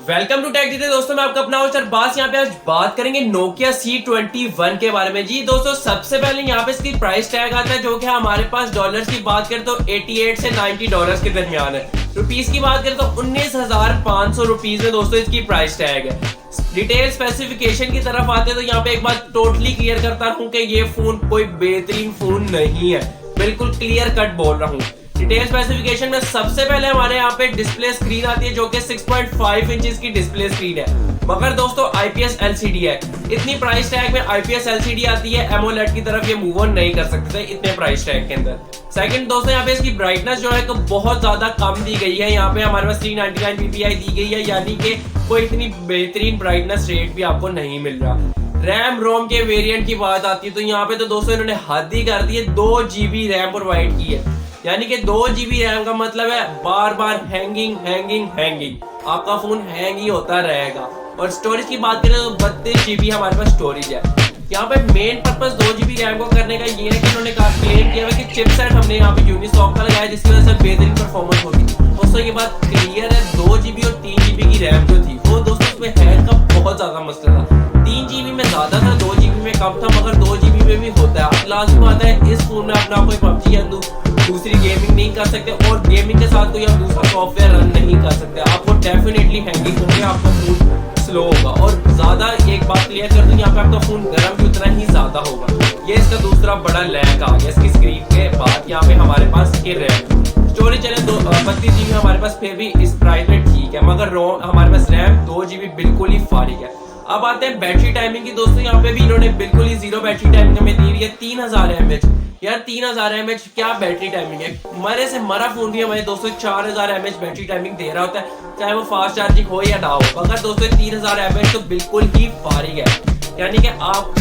Welcome to take detail. दोस्तों मैं आपका अपना अरबाज यहाँ पे आज बात करेंगे नोकिया C21 के बारे में। जी दोस्तों, सबसे पहले यहाँ पे इसकी प्राइस टैग आता है जो कि हमारे पास डॉलर्स की बात करें तो 88 से 90 डॉलर्स के दरमियान है। रुपीस की बात करें तो 19,500 रुपीस में दोस्तों इसकी प्राइस टैग है। डिटेल स्पेसिफिकेशन की तरफ आते हैं तो यहाँ पे एक बात टोटली क्लियर करता हूँ कि ये फोन कोई बेहतरीन फोन नहीं है, बिल्कुल क्लियर कट बोल रहा हूँ। डिटेल स्पेसिफिकेशन में सबसे पहले हमारे यहाँ पे डिस्प्ले स्क्रीन आती है जो कि 6.5 इंचेस की डिस्प्ले स्क्रीन है, मगर दोस्तों IPS LCD है। इतनी प्राइस टैग में IPS LCD आती है, AMOLED की तरफ ये मूव ऑन नहीं कर सकते थे इतने प्राइस टैग के अंदर। सेकंड दोस्तों, यहाँ पे इसकी ब्राइटनेस जो है तो बहुत ज्यादा कम दी गई है। यहाँ पे हमारे पास 399 ppi दी गई है, यानी कि कोई इतनी बेहतरीन ब्राइटनेस रेट भी आपको नहीं मिल रहा। रैम रोम के वेरिएंट की बात आती है तो यहाँ पे तो दोस्तों इन्होंने हद ही कर दी है, 2 GB रैम प्रोवाइड की है, यानी कि 2 GB रैम का मतलब है बार बार हैंगिंग आपका फोन हैंग ही होता रहेगा। और स्टोरेज की बात करें तो 32 GB हमारे पास स्टोरेज है। यहाँ पे मेन पर्पस 2 GB रैम को करने का ये है कि इन्होंने क्लेम किया है कि चिपसेट हमने यहाँ पे यूनिसॉक का लगाया जिसकी वजह से बेहतरीन परफॉर्मेंस होगी। दोस्तों ये बात क्लियर है, 2 GB और 3 GB की रैम जो थी वो दोस्तों उसमें हैंग का बहुत ज्यादा मसला था। 3 GB में ज्यादा था, 2 GB में कम था, मगर 2 GB में भी होता है। लास्ट बात है, इस फोन में अपना कोई PUBG या दूसरी गेमिंग नहीं कर सकते और गेमिंग के साथ कोई आप दूसरा सॉफ्टवेयर रन नहीं कर सकते। आपको डेफिनेटली हैंगिंग होंगे, आपका फोन स्लो होगा। और ज्यादा एक बात क्लियर कर दूं, यहाँ पे आपका फोन गर्म भी उतना ही ज्यादा होगा। ये इसका दूसरा बड़ा लैग आ गया इसकी स्क्रीन के बाद। यहाँ पे हमारे पास ये रैम स्टोरेज चले 32 GB हमारे पास फिर भी इस प्राइस में ठीक है, मगर हमारे पास रैम 2 GB बिल्कुल ही फारिग है। अब आते हैं बैटरी टाइमिंग की। दोस्तों यहाँ पे भी इन्होंने बिल्कुल ही जीरो बैटरी टाइमिंग हमें दी हुई है, 3000 mAh। यार 3000 mAh क्या बैटरी टाइमिंग है। मरे से मरा फोन भी हमारे दोस्तों 4000 mAh बैटरी टाइमिंग दे रहा होता है, चाहे वो फास्ट चार्जिंग हो या ना हो। मगर दोस्तों 3000 mAh तो बिल्कुल ही फारिग है, यानी कि आप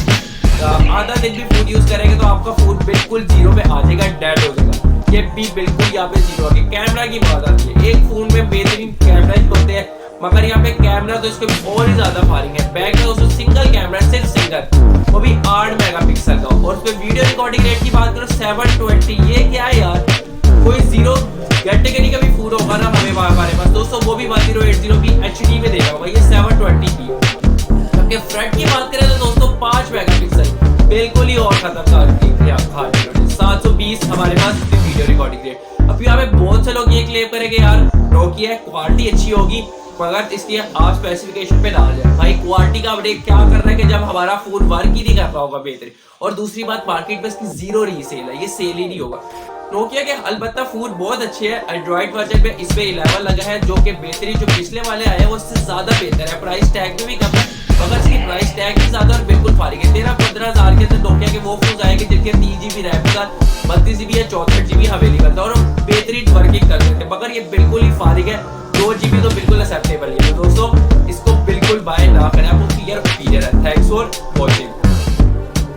आधा दिन भी फोन यूज करेंगे तो आपका फोन बिल्कुल जीरो पे आ जाएगा, डेड हो जाएगा। ये भी बिल्कुल यहाँ पे जीरो है। कैमरा की बात आती है, एक फोन में बेहतरीन कैमरा होते हैं, मगर यहाँ पे कैमरा तो इसको और ही ज्यादा फारिग है। बैक में दोस्तों सिंगल कैमरा, सिर्फ सिंगल, वो भी 8 मेगापिक्सल का। और उसमें वीडियो रिकॉर्डिंग रेट की बात करो 720। ये क्या है यार, कोई जीरो कैटेगरी का भी फोन होगा ना हमारे पास दोस्तों, वो भी 1080p HD में देगा होगा, ये 720p। जबकि फ्रंट की बात करें तो दोस्तों 5 मेगापिक्सल, बिल्कुल ही और खतरनाक 720 हमारे पास वीडियो रिकॉर्डिंग रेट। अब यहाँ पे बहुत से लोग ये क्लेम करेंगे यार नोकिया क्वालिटी अच्छी होगी, मगर इसलिए आप स्पेसिफिकेशन पे डाल जाए। भाई क्वालिटी का अपडेट क्या कर रहा है कि जब हमारा फोन वर्क ही नहीं कर रहा होगा बेहतरीन। और दूसरी बात, मार्केट में इसकी जीरो रीसेल है, ये सेल ही नहीं होगा। नोकिया के अलबत्ता फोन बहुत अच्छे हैं। एंड्रॉइड वर्जन में इस पे 11 लगा है जो कि बेहतरीन, जो पिछले वाले आए हैं वो इससे ज्यादा बेहतर है। प्राइस टैग में भी कम है, मगर इसकी प्राइस टैग भी ज्यादा और बिल्कुल फारिग है। 13-15 के अंदर नोकिया के वो फोन आएंगे जिनके 3 GB रैम का 32 GB या 64 GB अवेलेबल था और बेहतरीन वर्किंग कर रहे थे, मगर ये बिल्कुल ही फारिग है। 2 GB तो बिल्कुल एक्सेप्टेबल है। तो दोस्तों इसको बिल्कुल बाय ना करें, आपको क्लियर ओपिनियन है। Thanks for watching.